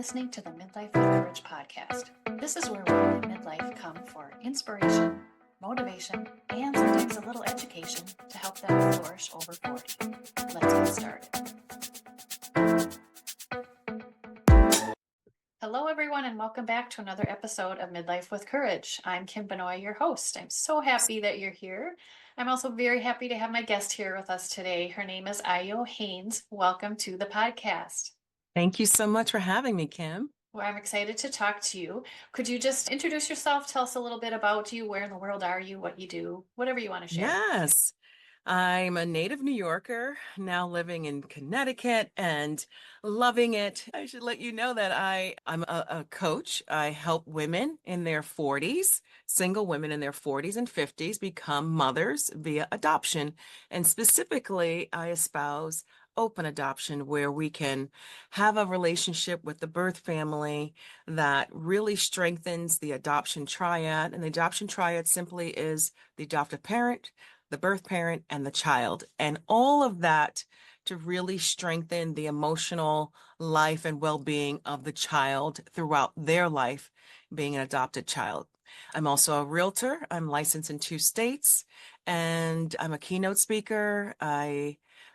listening to the Midlife with Courage podcast. This is where women in midlife come for inspiration, motivation, and sometimes a little education to help them flourish over 40. Let's get started. Hello, everyone, and welcome back to another episode of Midlife with Courage. I'm Kim Benoit, your host. I'm so happy that you're here. I'm also very happy to have my guest here with us today. Her name is Ayo Haynes. Welcome to the podcast. Thank you so much for having me, Kim. Well, I'm excited to talk to you. Could you just introduce yourself? Tell us a little bit about you. Where in the world are you? What you do? Whatever you want to share. Yes, I'm a native New Yorker, now living in Connecticut and loving it. I should let you know that I'm a coach. I help women in their 40s, single women in their 40s and 50s, become mothers via adoption. And specifically, I espouse open adoption, where we can have a relationship with the birth family that really strengthens the adoption triad. And the adoption triad simply is the adoptive parent, the birth parent, and the child. And all of that to really strengthen the emotional life and well-being of the child throughout their life, being an adopted child. I'm also a realtor. I'm licensed in 2 states, and I'm a keynote speaker.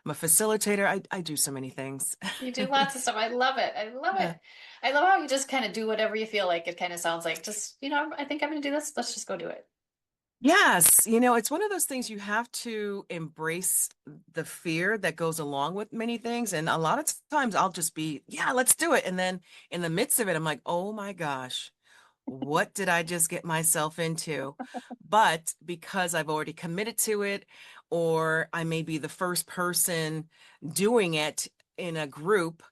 I'm a facilitator. I do so many things. You do lots of stuff. I love it. I love it. Yeah. I love how you just kind of do whatever you feel like. It kind of sounds like just, I think I'm going to do this. Let's just go do it. Yes, it's one of those things you have to embrace the fear that goes along with many things. And a lot of times I'll just be, yeah, let's do it. And then in the midst of it, I'm like, oh my gosh, what did I just get myself into? But because I've already committed to it, or I may be the first person doing it in a group,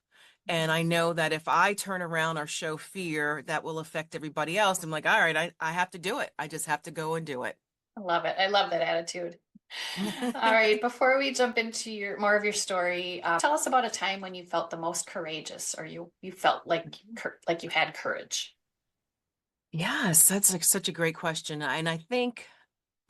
and I know that if I turn around or show fear, that will affect everybody else. I'm like, all right, I have to do it. I just have to go and do it. I love it. I love that attitude. All right. Before we jump into more of your story, tell us about a time when you felt the most courageous, or you felt like you had courage. Yes, that's like such a great question. And I think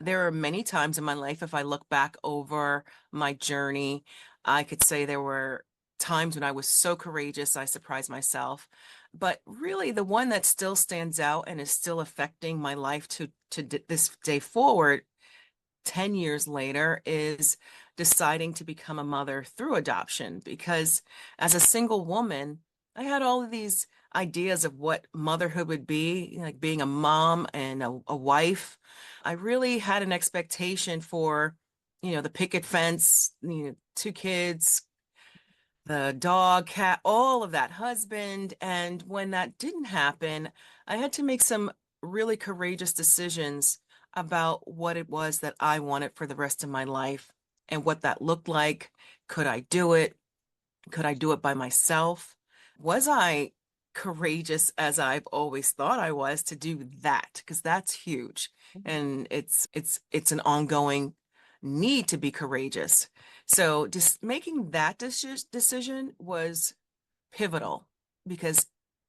there are many times in my life, if I look back over my journey, I could say there were times when I was so courageous, I surprised myself. But really, the one that still stands out and is still affecting my life to this day forward, 10 years later, is deciding to become a mother through adoption. Because as a single woman, I had all of these ideas of what motherhood would be, like being a mom and a wife. I really had an expectation for, the picket fence, 2 kids, the dog, cat, all of that, husband. And when that didn't happen, I had to make some really courageous decisions about what it was that I wanted for the rest of my life and what that looked like. Could I do it? Could I do it by myself? Was I courageous as I've always thought I was to do that? Because that's huge. And it's an ongoing need to be courageous. So just making that decision was pivotal, because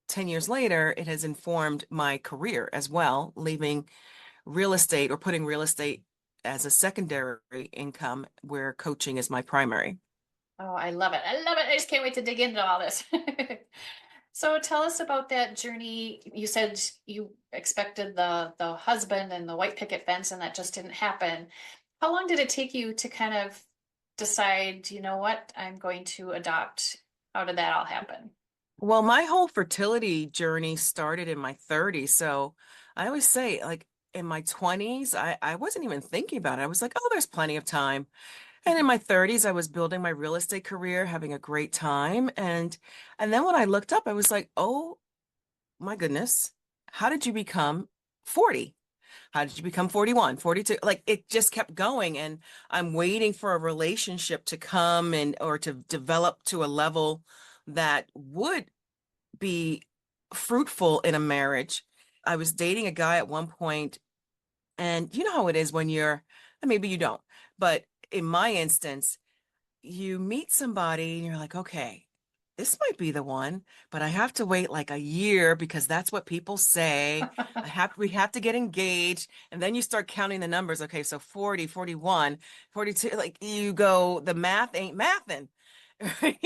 10 years later, it has informed my career as well, leaving real estate or putting real estate as a secondary income where coaching is my primary. Oh, I love it. I love it. I just can't wait to dig into all this. So tell us about that journey. You said you expected the husband and the white picket fence, and that just didn't happen. How long did it take you to kind of decide, you know what, I'm going to adopt? How did that all happen? Well, my whole fertility journey started in my 30s. So I always say, like, in my 20s, I wasn't even thinking about it. I was like, oh, there's plenty of time. And in my 30s, I was building my real estate career, having a great time. And then when I looked up, I was like, oh my goodness, how did you become 40? How did you become 41, 42? Like, it just kept going. And I'm waiting for a relationship to come and or to develop to a level that would be fruitful in a marriage. I was dating a guy at one point, and you know how it is when and maybe you don't, but in my instance, you meet somebody and you're like, okay, this might be the one, but I have to wait like a year because that's what people say. We have to get engaged. And then you start counting the numbers. Okay, so 40, 41, 42, like you go, the math ain't mathin'. Right?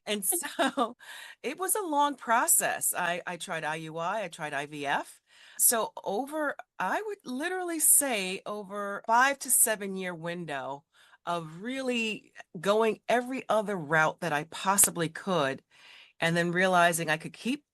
And so it was a long process. I tried IUI, I tried IVF. So I would literally say over 5 to 7 year window of really going every other route that I possibly could, and then realizing I could keep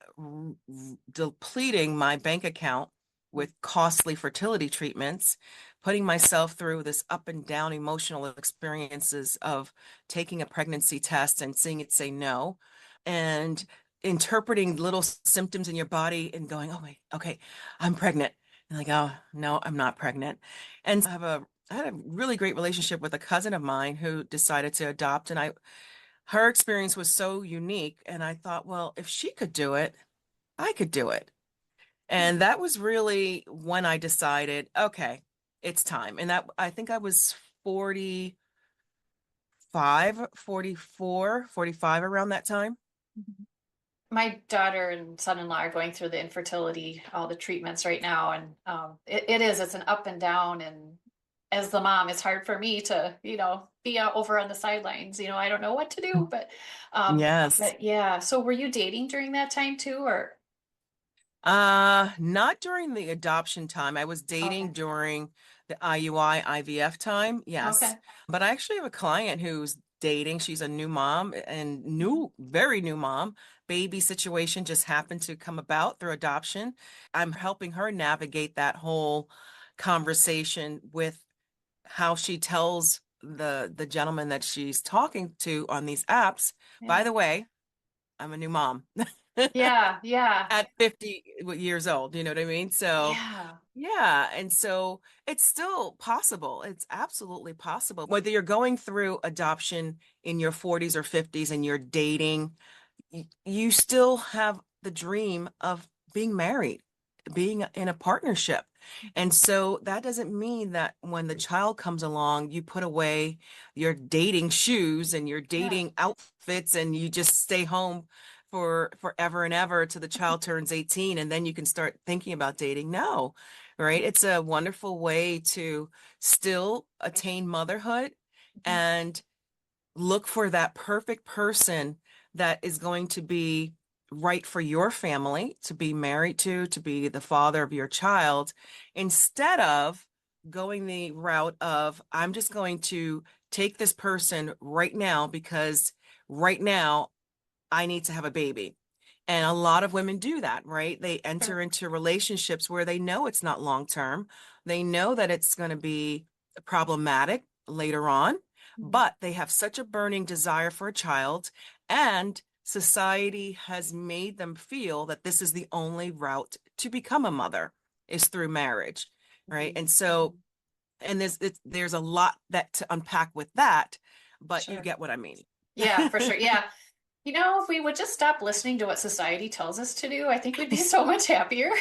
depleting my bank account with costly fertility treatments, putting myself through this up and down emotional experiences of taking a pregnancy test and seeing it say no, and interpreting little symptoms in your body and going, oh my, okay, I'm pregnant. And like, oh no, I'm not pregnant. And I had a really great relationship with a cousin of mine who decided to adopt, and her experience was so unique. And I thought, well, if she could do it, I could do it. And that was really when I decided, okay, it's time. And that I think I was 45, 44, 45 around that time. My daughter and son-in-law are going through the infertility, all the treatments right now, and it's an up and down. And as the mom, it's hard for me to, be out over on the sidelines. I don't know what to do, Yes. but yeah. So were you dating during that time too, or Not during the adoption time. I was dating okay, during the IUI IVF time, yes. okay, But I actually have a client who's dating. She's a new mom and mhm, very new mom. Baby situation just happened to come about through adoption. I'm helping her navigate that whole conversation with how she tells the gentleman that she's talking to on these apps, by yeah, the way, I'm a new mom. yeah, yeah, At 50 years old, you know what I mean? So, yeah, yeah. And so it's still possible. It's absolutely possible. Whether you're going through adoption in your 40s or 50s and you're dating, you still have the dream of being married, being in a partnership. And so that doesn't mean that when the child comes along, you put away your dating shoes and your yeah, dating outfits and you just stay home for forever and ever till the child turns 18 and then you can start thinking about dating. No, right? It's a wonderful way to still attain motherhood mhm, and look for that perfect person that is going to be right for your family to be married to be the father of your child, instead of going the route of, I'm just going to take this person right now because right now I need to have a baby. And a lot of women do that, right? They enter sure, into relationships where they know it's not long term. They know that it's going to be problematic later on, mhm, but they have such a burning desire for a child. And society has made them feel that this is the only route to become a mother is through marriage, right? mhm, And so, mhm, and there's a lot that to unpack with that, but you sure, get what I mean. yeah, for sure, yeah. If we would just stop listening to what society tells us to do, I think we'd be so much happier.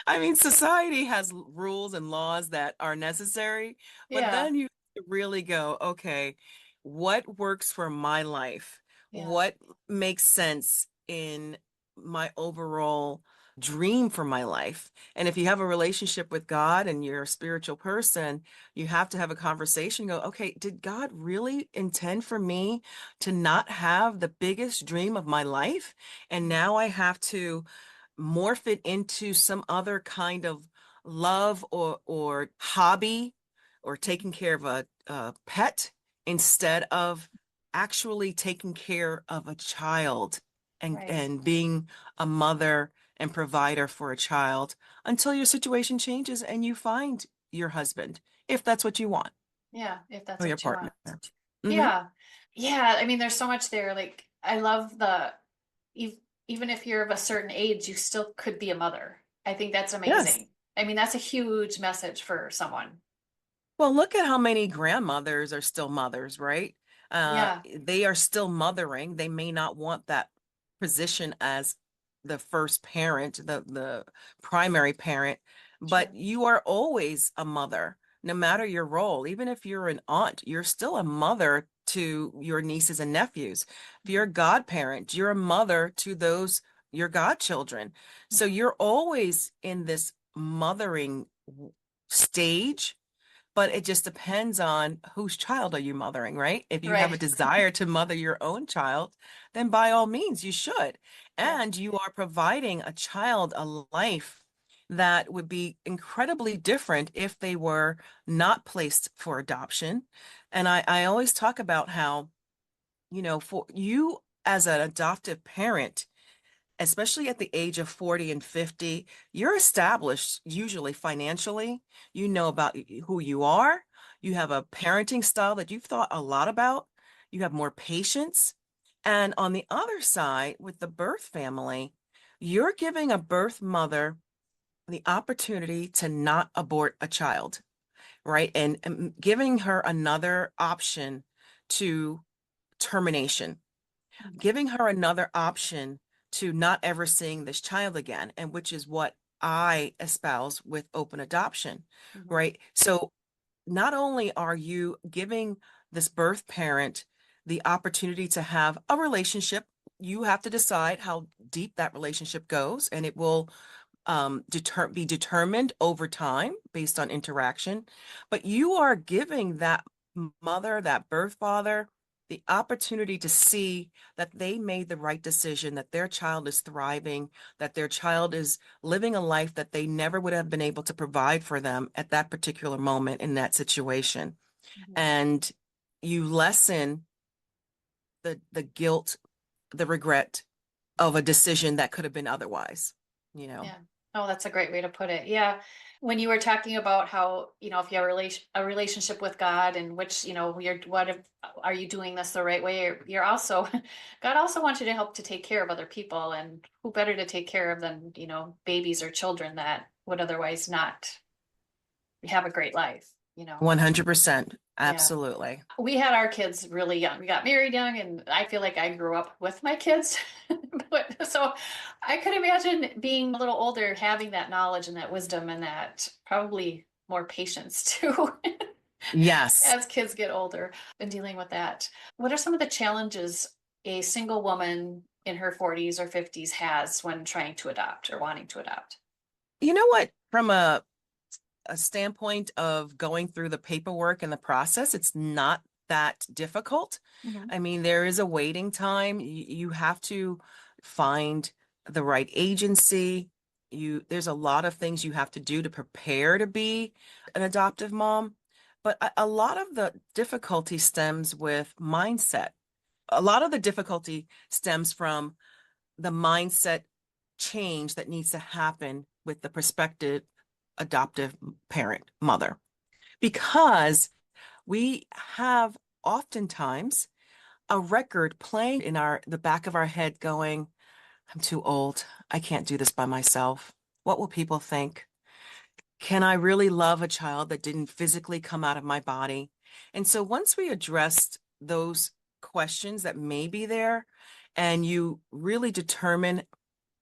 I mean, society has rules and laws that are necessary, but Yeah, then you have to really go, okay, what works for my life? yeah, What makes sense in my overall dream for my life? And if you have a relationship with God and you're a spiritual person, you have to have a conversation, go, okay, did God really intend for me to not have the biggest dream of my life? And mm, now I have to morph it into some other kind of love or hobby or taking care of a pet instead of actually taking care of a child right. and being a mother and provider for a child until your situation changes and you find your husband, if that's what you want, Yeah, if that's or your what you partner. want. Hmm. Yeah. Yeah, I mean, there's so much there. Like, I love ev- even if you're of a certain age, you still could be a mother. I think that's Yes. amazing. I mean, that's a huge message for someone. Well, look at how many grandmothers are still mothers, right? Yeah. They are still mothering. They may not want that position as the first parent, the primary parent, but Sure. you are always a mother, no matter your role. Even if you're an aunt, you're still a mother to your nieces and nephews. If you're a Mhm, godparent, you're a mother to those your godchildren. So mhm, you're always in this mothering stage, but it just depends on whose child are you mothering, right? If you have a Right. desire to mother your own child, then by all means you should. Yeah. And you are providing a child a life that would be incredibly different if they were not placed for adoption. And I always talk about how, for you as an adoptive parent, especially at the age of 40 and 50, you're established usually financially. You know about who you are. You have a parenting style that you've thought a lot about. You have more patience. And on the other side, with the birth family, you're giving a birth mother the opportunity to not abort a child, right? And giving her another option to termination, Mhm. giving her another option to not ever seeing this child again, and which is what I espouse with open adoption, Mhm. right? So not only are you giving this birth parent the opportunity to have a relationship, you have to decide how deep that relationship goes, and it will be determined over time based on interaction. But you are giving that mother, that birth father, the opportunity to see that they made the right decision, that their child is thriving, that their child is living a life that they never would have been able to provide for them at that particular moment in that situation. Mhm. And you lessen the guilt, the regret of a decision that could have been otherwise, you know. Yeah. Oh, that's a great way to put it. Yeah. When you were talking about how, if you have a relationship with God and which, are you doing this the right way? You're also, God also wants you to help to take care of other people, and who better to take care of than, babies or children that would otherwise not have a great life. 100%. Yeah. Absolutely. We had our kids really young. We got married young, and I feel like I grew up with my kids. But so I could imagine being a little older, having that knowledge and that wisdom and that probably more patience too Yes. as kids get older and dealing with that. What are some of the challenges a single woman in her 40s or 50s has when trying to adopt or wanting to adopt? You know what? From a standpoint of going through the paperwork and the process, it's not that difficult. Mhm. I mean, there is a waiting time. You have to find the right agency. There's a lot of things you have to do to prepare to be an adoptive mom. But a lot of the difficulty stems with mindset. A lot of the difficulty stems from the mindset change that needs to happen with the prospective adoptive parent, mother, because we have oftentimes a record playing in the back of our head going, I'm too old. I can't do this by myself. What will people think? Can I really love a child that didn't physically come out of my body? And so once we addressed those questions that may be there, and you really determine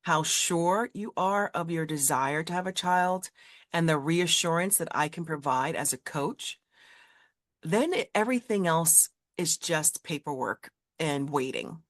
how sure you are of your desire to have a child and the reassurance that I can provide as a coach, then everything else is just paperwork and waiting.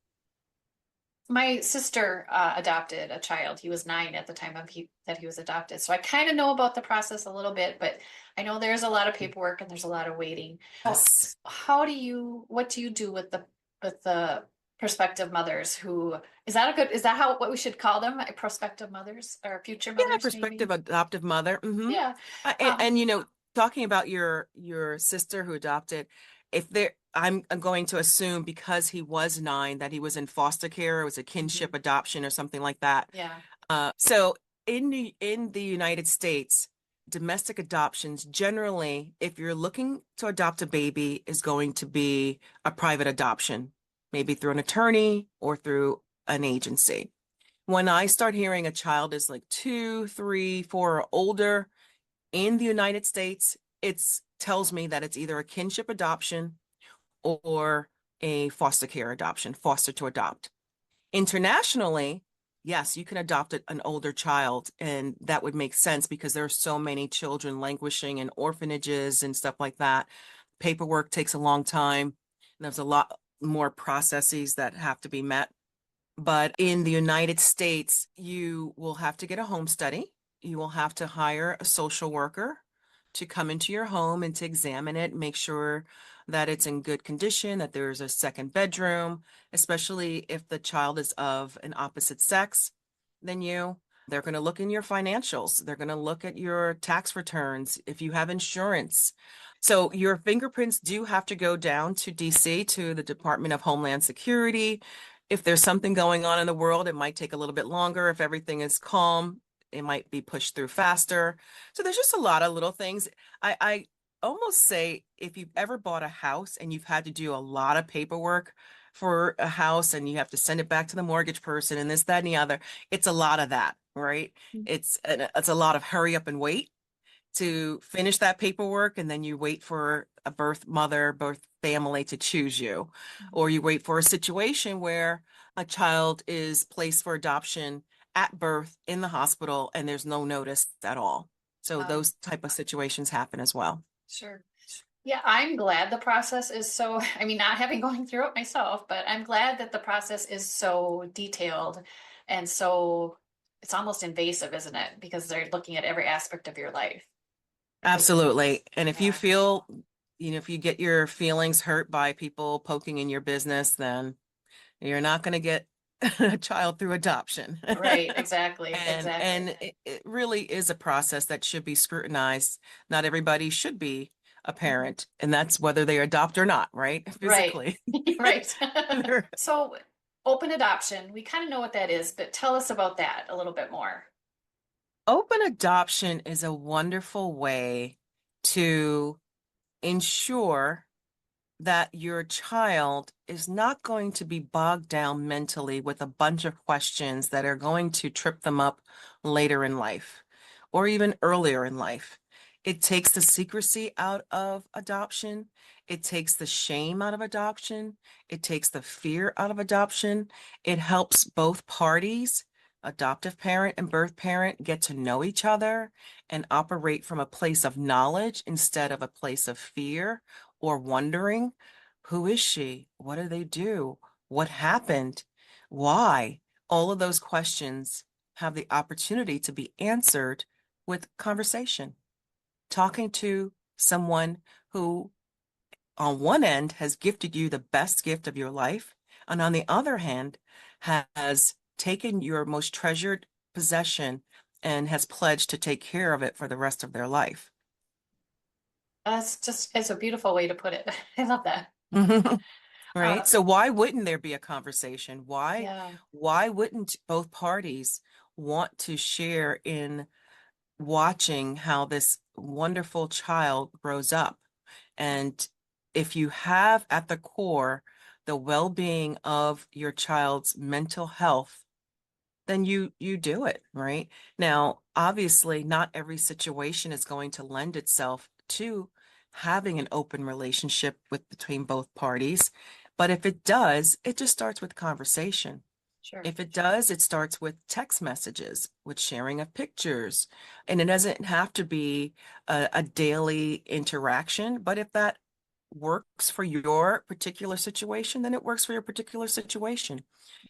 My sister adopted a child. He was 9 at the time that he was adopted. So I kind of know about the process a little bit, but I know there's a lot of paperwork and there's a lot of waiting. So Yes. what do you do with the prospective mothers who, is that what we should call them? Prospective mothers or future Yeah, mothers, prospective maybe? adoptive mother. Yeah. And, Um, and talking about your sister who adopted, if there, I'm going to assume because he was 9 that he was in foster care, it was a mhm. kinship adoption or something like that. Yeah. So in the United States, domestic adoptions generally, if you're looking to adopt a baby, is going to be a private adoption, maybe through an attorney or through an agency. When I start hearing a child is like 2, 3, 4 or older in the United States, it tells me that it's either a kinship adoption or a foster care adoption, foster to adopt. Internationally, yes, you can adopt an older child, and that would make sense because there are so many children languishing in orphanages and stuff like that. Paperwork takes a long time, and there's a lot more processes that have to be met. But in the United States, you will have to get a home study. You will have to hire a social worker to come into your home and to examine it, make sure that it's in good condition, that there's a second bedroom, especially if the child is of an opposite sex than you. They're going to look in your financials. They're going to look at your tax returns, if you have insurance. So your fingerprints do have to go down to DC, to the Department of Homeland Security. If there's something going on in the world, it might take a little bit longer. If everything is calm, it might be pushed through faster. So there's just a lot of little things. I almost say, if you've ever bought a house and you've had to do a lot of paperwork for a house and you have to send it back to the mortgage person and this, that, and the other, it's a lot of that, right? It's a lot of hurry up and wait to finish that paperwork, and then you wait for a birth mother, birth family to choose you, or you wait for a situation where a child is placed for adoption at birth in the hospital and there's no notice at all. So Um, those type of situations happen as well. sure. Yeah, I'm glad the process is so, I mean, not having going through it myself, but I'm glad that the process is so detailed and so it's almost invasive, isn't it? Because they're looking at every aspect of your life. Because, Absolutely. And if you yeah, feel, if you get your feelings hurt by people poking in your business, then you're not going to get a child through adoption. right, exactly, And exactly. it really is a process that should be scrutinized. Not everybody should be a Mhm. parent, and that's whether they adopt or not, right? Right, Physically. right. They're- So, open adoption, we kind of know what that is, but tell us about that a little bit more. Open adoption is a wonderful way to ensure that your child is not going to be bogged down mentally with a bunch of questions that are going to trip them up later in life or even earlier in life. It takes the secrecy out of adoption. It takes the shame out of adoption. It takes the fear out of adoption. It helps both parties, adoptive parent and birth parent, get to know each other and operate from a place of knowledge instead of a place of fear or wondering, who is she? What do they do? What happened? Why? All of those questions have the opportunity to be answered with conversation, talking to someone who, on one end, has gifted you the best gift of your life, and on the other hand, has taken your most treasured possession and has pledged to take care of it for the rest of their life. It's a beautiful way to put it. I love that. Right? Uh, So why wouldn't there be a conversation? yeah. Why wouldn't both parties want to share in watching how this wonderful child grows up? And if you have at the core the well-being of your child's mental health, then you do it, right? Now, obviously, not every situation is going to lend itself to having an open relationship with between both parties. But if it does, it just starts with conversation. Sure. If it does, it starts with text messages, with sharing of pictures. And it doesn't have to be a daily interaction, but if that works for your particular situation, then it works for your particular situation.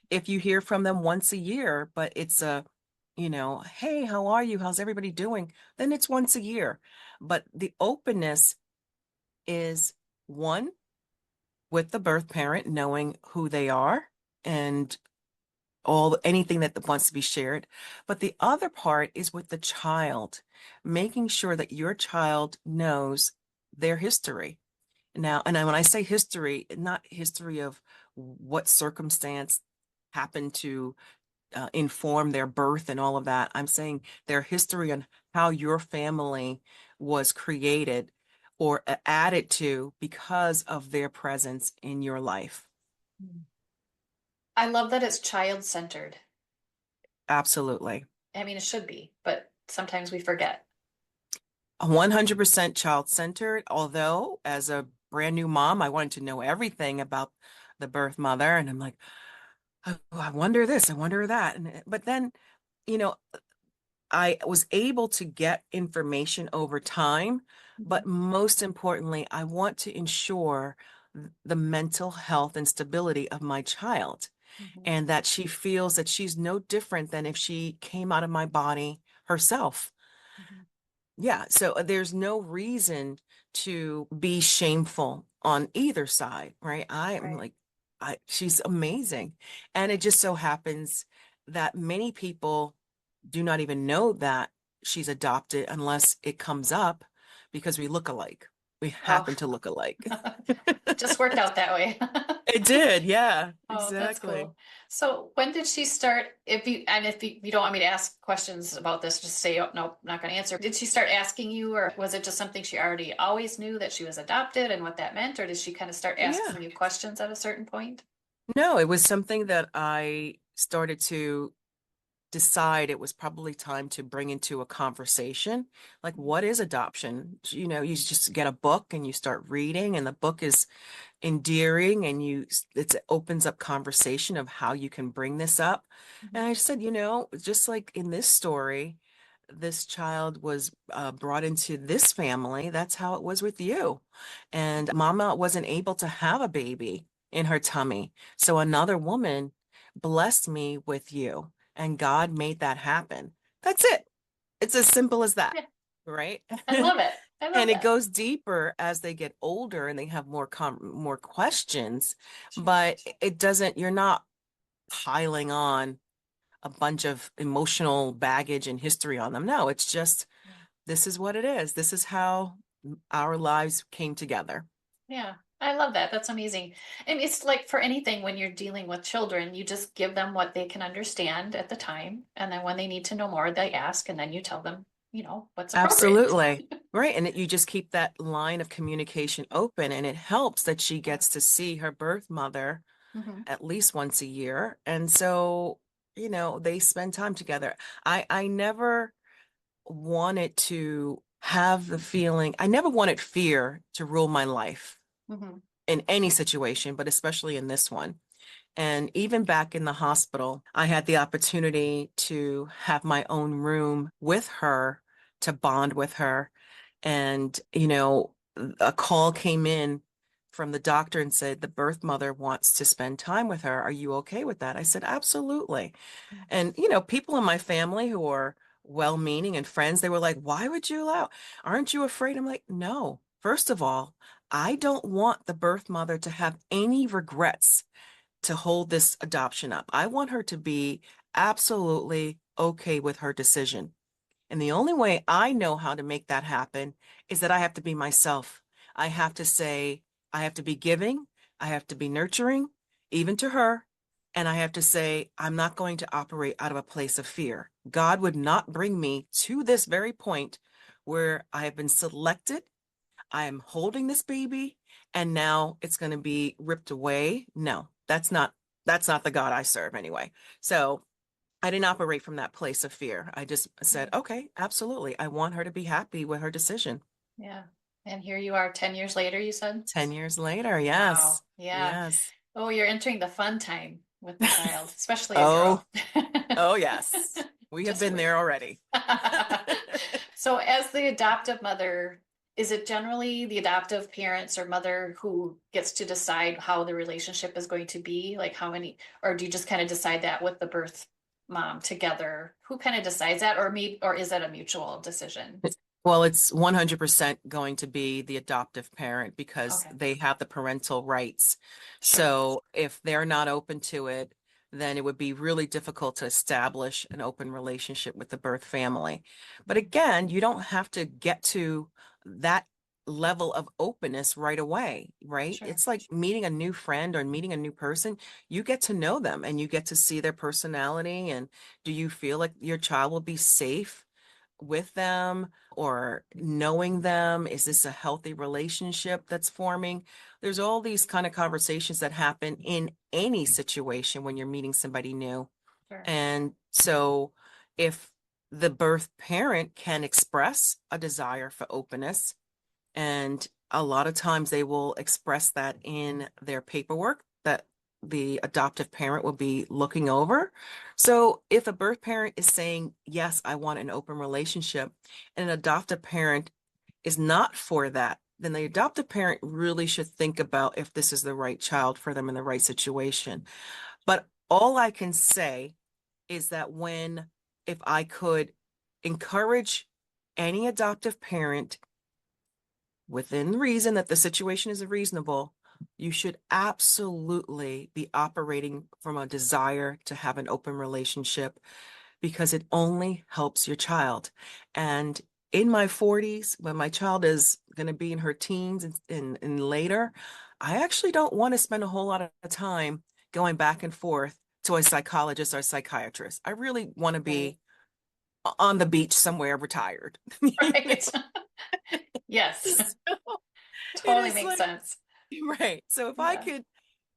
If you hear from them once a year, but it's hey, how are you? How's everybody doing? Then it's once a year. But the openness is one, with the birth parent knowing who they are and all anything that wants to be shared. But the other part is with the child, making sure that your child knows their history. Now, and when I say history, not history of what circumstance happened to inform their birth and all of that. I'm saying their history on how your family was created or added to because of their presence in your life. I love that it's child-centered. Absolutely. I mean, it should be, but sometimes we forget. 100% child-centered, although as a brand new mom, I wanted to know everything about the birth mother. And I'm like, oh, I wonder this, I wonder that. But then, you know, I was able to get information over time, but Mhm, most importantly, I want to ensure the mental health and stability of my child mhm, and that she feels that she's no different than if she came out of my body herself. mhm. Yeah, so there's no reason to be shameful on either side, right? I'm Right. like, she's amazing. And it just so happens that many people do not even know that she's adopted unless it comes up because we look alike. We Oh, happen to look alike. just worked out that way. It did, yeah, Oh, that's exactly. cool. So when did she start? If you don't want me to ask questions about this, just say, oh, no, not going to answer. Did she start asking you, or was it just something she already always knew that she was adopted and what that meant? Or did she kind of start Yeah. asking you questions at a certain point? No, it was something that I started to decide it was probably time to bring into a conversation. Like, what is adoption? You know, you just get a book and you start reading, and the book is endearing, and it opens up conversation of how you can bring this up. And Mhm. I said, just like in this story, this child was brought into this family. That's how it was with you. And mama wasn't able to have a baby in her tummy. So another woman blessed me with you, and God made that happen. That's it. It's as simple as that, Yeah, right? I love it. I love And it that. goes deeper as they get older and they have more questions, Sure. but it doesn't, you're not piling on a bunch of emotional baggage and history on them. No, it's just Yeah. this is what it is. This is how our lives came together. Yeah, I love that. That's amazing. And it's like for anything when you're dealing with children, you just give them what they can understand at the time. And then when they need to know more, they ask, and then you tell them, what's appropriate. Absolutely. Right. And you just keep that line of communication open, and it helps that she Yeah. gets to see her birth mother Hmm. at least once a year. And so, they spend time together. I never wanted to have the feeling, I never wanted fear to rule my life Hmm. in any situation, but especially in this one. And even back in the hospital, I had the opportunity to have my own room with her, to bond with her. And, a call came in from the doctor and said, the birth mother wants to spend time with her. Are you okay with that? I said, absolutely. And, people in my family who are well-meaning and friends, they were like, why would you allow? Aren't you afraid? I'm like, no. First of all, I don't want the birth mother to have any regrets to hold this adoption up. I want her to be absolutely okay with her decision. And the only way I know how to make that happen is that I have to be myself. I have to say, I have to be giving, I have to be nurturing, even to her. And I have to say, I'm not going to operate out of a place of fear. God would not bring me to this very point where I have been selected. I am holding this baby and now it's going to be ripped away. No, that's not the God I serve anyway. So I didn't operate from that place of fear. I just said, okay, absolutely. I want her to be happy with her decision. Yeah. And here you are 10 years later, you said? 10 years later, Wow. yes. Yeah. Yes. Oh, you're entering the fun time with the child, especially a Oh, girl. oh yes. We have Just been wait. there already. So, as the adoptive mother, is it generally the adoptive parents or mother who gets to decide how the relationship is going to be? Like how many, or do you just kind of decide that with the birth mom together? Who kind of decides that, or me, or is that a mutual decision? Well, it's 100% going to be the adoptive parent because Okay, they have the parental rights. sure. So if they're not open to it, then it would be really difficult to establish an open relationship with the birth family. But Mhm. again, you don't have to get to that level of openness right away, right? Sure. It's like meeting a new friend or meeting a new person. You get to know them and you get to see their personality. And do you feel like your child will be safe with them or knowing them? Is this a healthy relationship that's forming? There's all these kind of conversations that happen in any situation when you're meeting somebody new. Sure. And so if the birth parent can express a desire for openness, and a lot of times they will express that in their paperwork that the adoptive parent will be looking over. So if a birth parent is saying, yes, I want an open relationship, and an adoptive parent is not for that, then the adoptive parent really should think about if this is the right child for them in the right situation. But all I can say is that if I could encourage any adoptive parent, within reason that the situation is reasonable, you should absolutely be operating from a desire to have an open relationship because it only helps your child. And in my 40s, when my child is going to be in her teens and later, I actually don't want to spend a whole lot of time going back and forth to a psychologist or a psychiatrist. I really want to Right. be on the beach somewhere retired. You Right. know? Yes. So it Totally is makes like, sense. right. So if I Yeah. could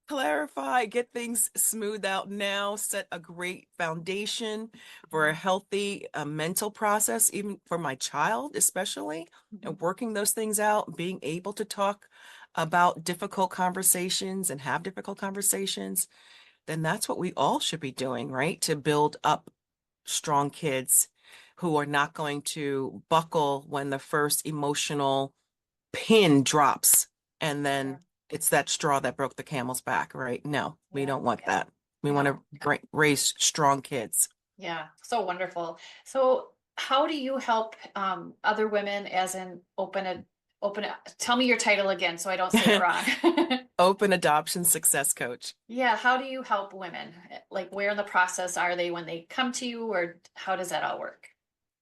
clarify, get things smoothed out now, set a great foundation for a Mhm. healthy mental process, even for my child, especially, Mhm. and working those things out, being able to talk about difficult conversations and have difficult conversations, then that's what we all should be doing, right? To build up strong kids who are not going to buckle when the first emotional pin drops and then Sure. it's that straw that broke the camel's back, right? No, we Yeah. don't want that. We want No. to raise strong kids. Yeah. So wonderful. So how do you help other women as in tell me your title again so I don't say it wrong. Open adoption success coach. Yeah, how do you help women? Like where in the process are they when they come to you or how does that all work?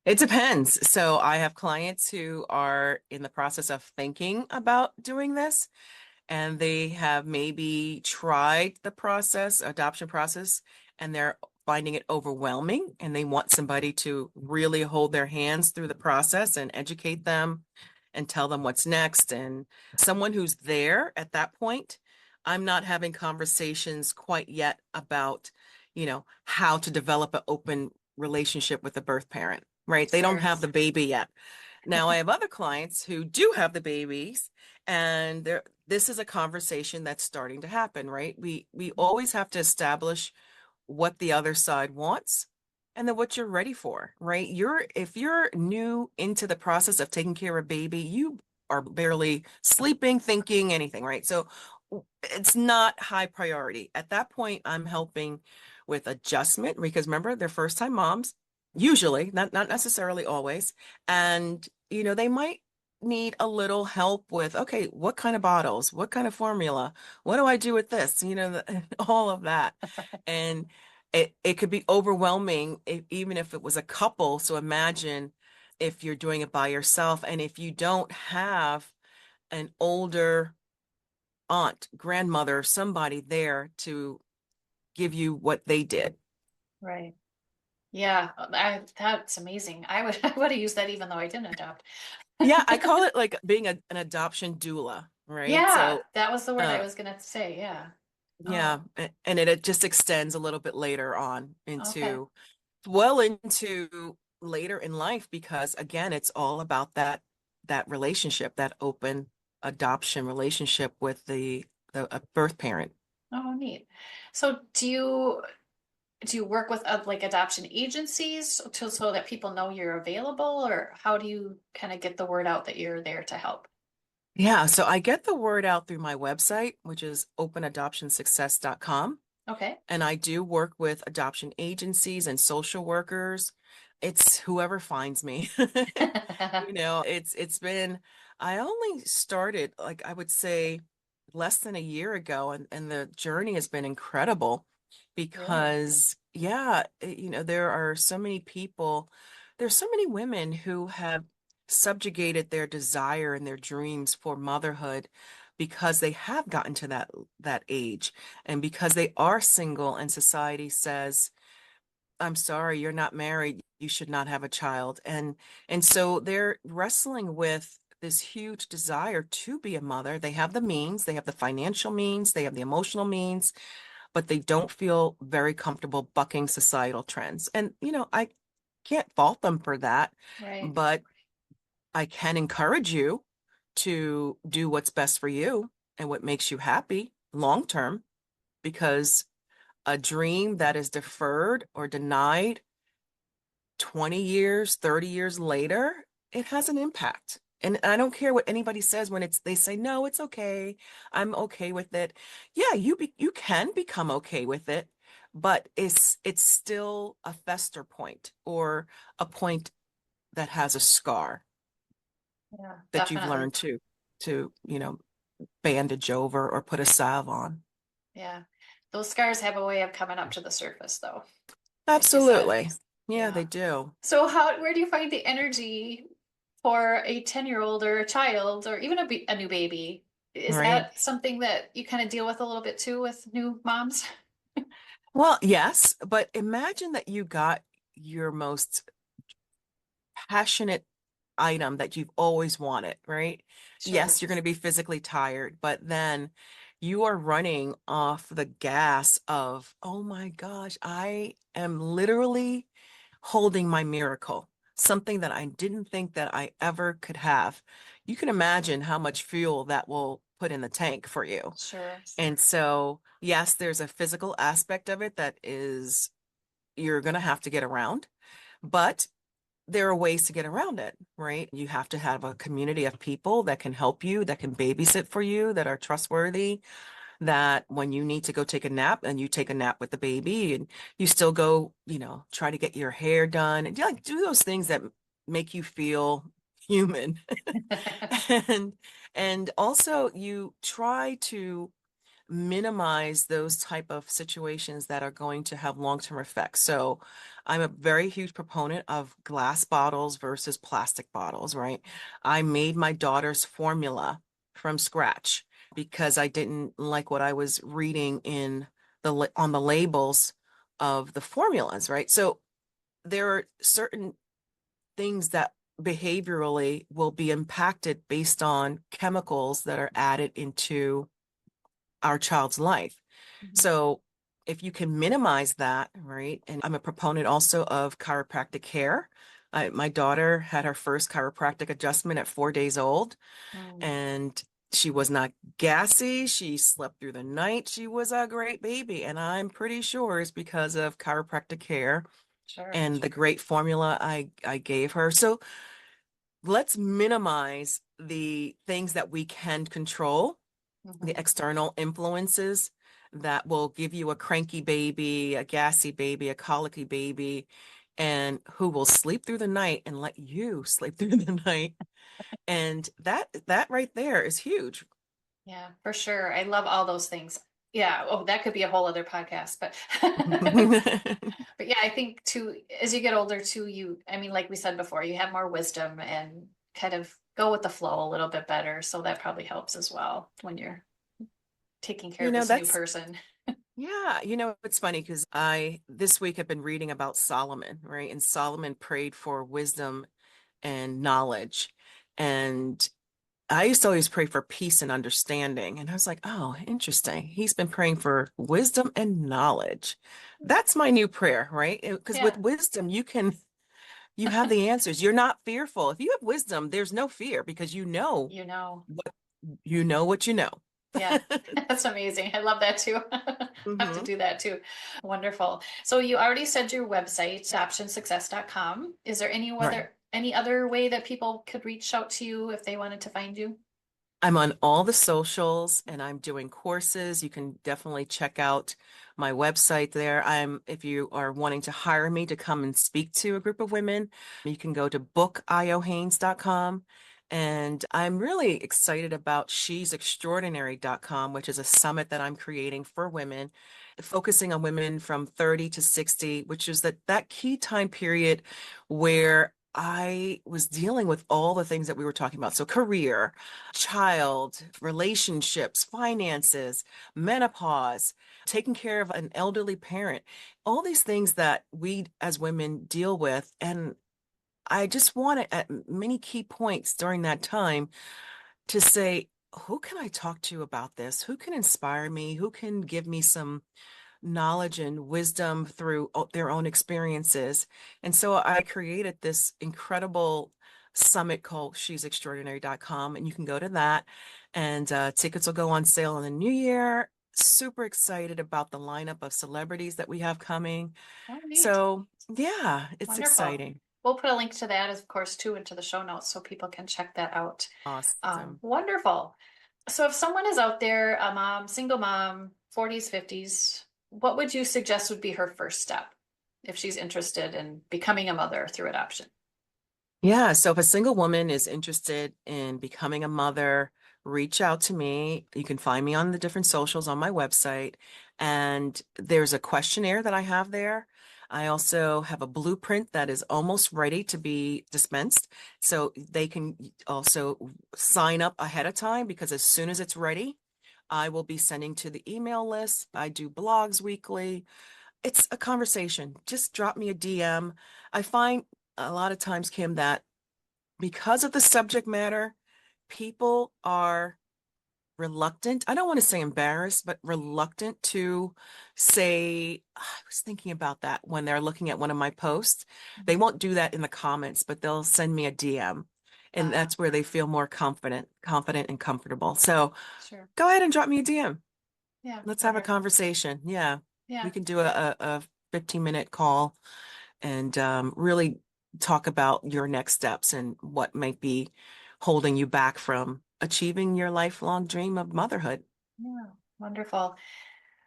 It depends. So I have clients who are in the process of thinking about doing this, and they have maybe tried the process, adoption process, and they're finding it overwhelming, and they want somebody to really hold their hands through the process and educate them and tell them what's next. And someone who's there at that point, I'm not having conversations quite yet about, how to develop an open relationship with the birth parent, right? They don't Sure. have the baby yet. Now, I have other clients who do have the babies, and this is a conversation that's starting to happen, right? We Mhm. always have to establish what the other side wants and then what you're ready for, right? If you're new into the process of taking care of a baby, you are barely sleeping, thinking, anything, right? So it's not high priority. At that point, I'm helping with adjustment because remember, they're first time moms, usually, not necessarily always. And, they might need a little help with, okay, what kind of bottles, what kind of formula, what do I do with this? All of that. And it could be overwhelming even if it was a couple. So imagine if you're doing it by yourself and if you don't have an older aunt, grandmother, somebody there to give you what they did. Right. Yeah, that's amazing. I would have used that even though I didn't adopt. Yeah, I call it like being an adoption doula, right? Yeah, So, that was the word I uh, was gonna say. Yeah. yeah, Oh, and it just extends a little bit later on okay. into well into later in life because again, it's all about that relationship, that open adoption relationship with the birth parent. Oh, neat. So do you work with like adoption agencies so that people know you're available, or how do you kind of get the word out that you're there to help? Yeah, so I get the word out through my website, which is openadoptionsuccess.com. Okay. And I do work with adoption agencies and social workers. It's whoever finds me. It's been I only started like I would say less than a year ago and the journey has been incredible Really? because yeah, there are so many people, there's so many women who have subjugated their desire and their dreams for motherhood because they have gotten to that age and because they are single and society says, I'm sorry, you're not married, you should not have a child. And so they're wrestling with this huge desire to be a mother. They have the means, they have the financial means, they have the emotional means, but they don't feel very comfortable bucking societal trends. And I can't fault them for that, Right. but I can encourage you to do what's best for you and what makes you happy long term because a dream that is deferred or denied 20 years, 30 years later, it has an impact. And I don't care what anybody says when they say, no, it's okay. I'm okay with it. Yeah, you can become okay with it, but it's still a fester point or a point that has a scar Yeah, that you've definitely. learned to, bandage over or put a salve on. Yeah. Those scars have a way of coming up to the surface though, like you said. Absolutely. Yeah, they Yeah. do. So where do you find the energy for a 10-year-old or a child or even a new baby? Is Right. that something that you kind of deal with a little bit too with new moms? Well, yes, but imagine that you got your most passionate item that you've always wanted, right? Sure. Yes, you're going to be physically tired, but then you are running off the gas of, oh my gosh, I am literally holding my miracle, something that I didn't think that I ever could have. You can imagine how much fuel that will put in the tank for you. Sure. And so, yes, there's a physical aspect of it that is you're going to have to get around, but there are ways to get around it, right? You have to have a community of people that can help you, that can babysit for you, that are trustworthy, that when you need to go take a nap and you take a nap with the baby and you still go, try to get your hair done and do those things that make you feel human. and and also you try to minimize those type of situations that are going to have long-term effects. So I'm a very huge proponent of glass bottles versus plastic bottles, right? I made my daughter's formula from scratch because I didn't like what I was reading in on the labels of the formulas, right? So there are certain things that behaviorally will be impacted based on chemicals that are added into our child's life. Mhm. So if you can minimize that, right? And I'm a proponent also of chiropractic care. My daughter had her first chiropractic adjustment at 4 days old, Mm, and she was not gassy. She slept through the night. She was a great baby. And I'm pretty sure it's because of chiropractic care sure. and the great formula I gave her. So let's minimize the things that we can control, the Mhm. external influences that will give you a cranky baby, a gassy baby, a colicky baby, and who will sleep through the night and let you sleep through the night. And that right there is huge. Yeah, for sure. I love all those things. Yeah. Oh, that could be a whole other podcast, but but yeah, I think too, as you get older too, I mean, like we said before, you have more wisdom and kind of go with the flow a little bit better. So that probably helps as well when you're taking care You of know, this new that's person. Yeah, it's funny because I this week have been reading about Solomon, right? And Solomon prayed for wisdom and knowledge. And I used to always pray for peace and understanding. And I was like, oh, interesting. He's been praying for wisdom and knowledge. That's my new prayer, right? Because with Yeah, wisdom, you have the answers. You're not fearful. If you have wisdom, there's no fear because you know. what what you know. Yeah, that's amazing. I love that too. Have to Hmm. do that too. Wonderful. So you already said your website, adoptionsuccess.com. Is there Right. any other way that people could reach out to you if they wanted to find you? I'm on all the socials and I'm doing courses. You can definitely check out my website there. If you are wanting to hire me to come and speak to a group of women, you can go to bookayohaynes.com. And I'm really excited about shesextraordinary.com, which is a summit that I'm creating for women, focusing on women from 30 to 60, which is that key time period where I was dealing with all the things that we were talking about. So career, child, relationships, finances, menopause, taking care of an elderly parent, all these things that we as women deal with. And I just wanted at many key points during that time to say, who can I talk to about this? Who can inspire me? Who can give me some knowledge and wisdom through their own experiences? And so I created this incredible summit called shesextraordinary.com, and you can go to that, and tickets will go on sale in the new year. Super excited about the lineup of celebrities that we have coming. Oh, neat. So yeah, it's Wonderful. exciting. We'll put a link to that, of course, too, into the show notes so people can check that out. Awesome. Wonderful. So if someone is out there, a mom, single mom, 40s, 50s, what would you suggest would be her first step if she's interested in becoming a mother through adoption? Yeah, so if a single woman is interested in becoming a mother, reach out to me. You can find me on the different socials on my website, and there's a questionnaire that I have there. I also have a blueprint that is almost ready to be dispensed, so they can also sign up ahead of time because as soon as it's ready, I will be sending to the email list. I do blogs weekly. It's a conversation. Just drop me a DM. I find a lot of times, Kim, that because of the subject matter, people are reluctant. I don't want to say embarrassed, but reluctant to say, I was thinking about that when they're looking at one of my posts. They Mhm. won't do that in the comments, but they'll send me a DM. And Uh, that's where they feel more confident and comfortable. So sure. go ahead and drop me a DM. Yeah, Let's have a wonderful. conversation. Yeah. We Yeah. can do a 15-minute call and really talk about your next steps and what might be holding you back from achieving your lifelong dream of motherhood. Yeah, wonderful.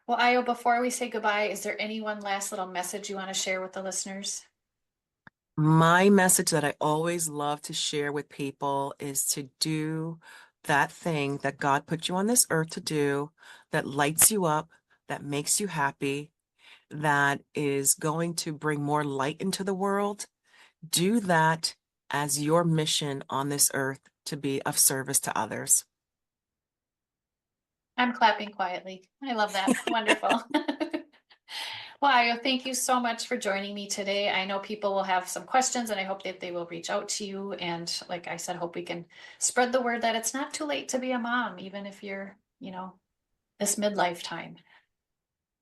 Well, Ayo, before we say goodbye, is there any one last little message you want to share with the listeners? My message that I always love to share with people is to do that thing that God put you on this earth to do, that lights you up, that makes you happy, that is going to bring more light into the world. Do that as your mission on this earth to be of service to others. I'm clapping quietly. I love that. Wonderful. Well, Ayo, thank you so much for joining me today. I know people will have some questions and I hope that they will reach out to you. And like I said, hope we can spread the word that it's not too late to be a mom, even if you're, this midlife time.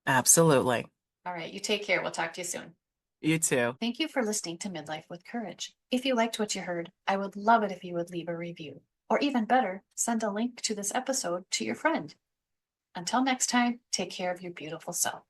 Absolutely. All right, you take care. We'll talk to you soon. You too. Thank you for listening to Midlife with Courage. If you liked what you heard, I would love it if you would leave a review, or even better, send a link to this episode to your friend. Until next time, take care of your beautiful self.